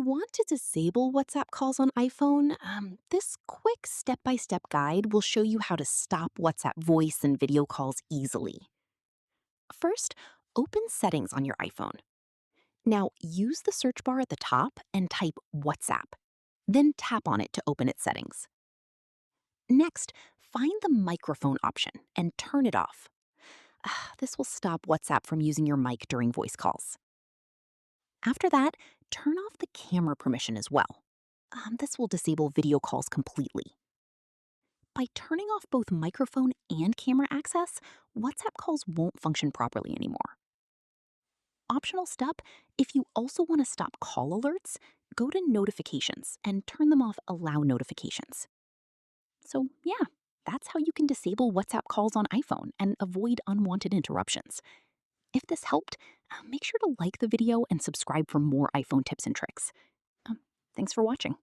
you want to disable WhatsApp calls on iPhone, this quick step-by-step guide will show you how to stop WhatsApp voice and video calls easily. First, open Settings on your iPhone. Now, use the search bar at the top and type WhatsApp. Then tap on it to open its settings. Next, find the microphone option and turn it off. This will stop WhatsApp from using your mic during voice calls. After that, turn off the camera permission as well. This will disable video calls completely. By turning off both microphone and camera access, WhatsApp calls won't function properly anymore. Optional step, if you also want to stop call alerts, go to Notifications and turn them off Allow Notifications. So, yeah, that's how you can disable WhatsApp calls on iPhone and avoid unwanted interruptions. If this helped, make sure to like the video and subscribe for more iPhone tips and tricks. Thanks for watching.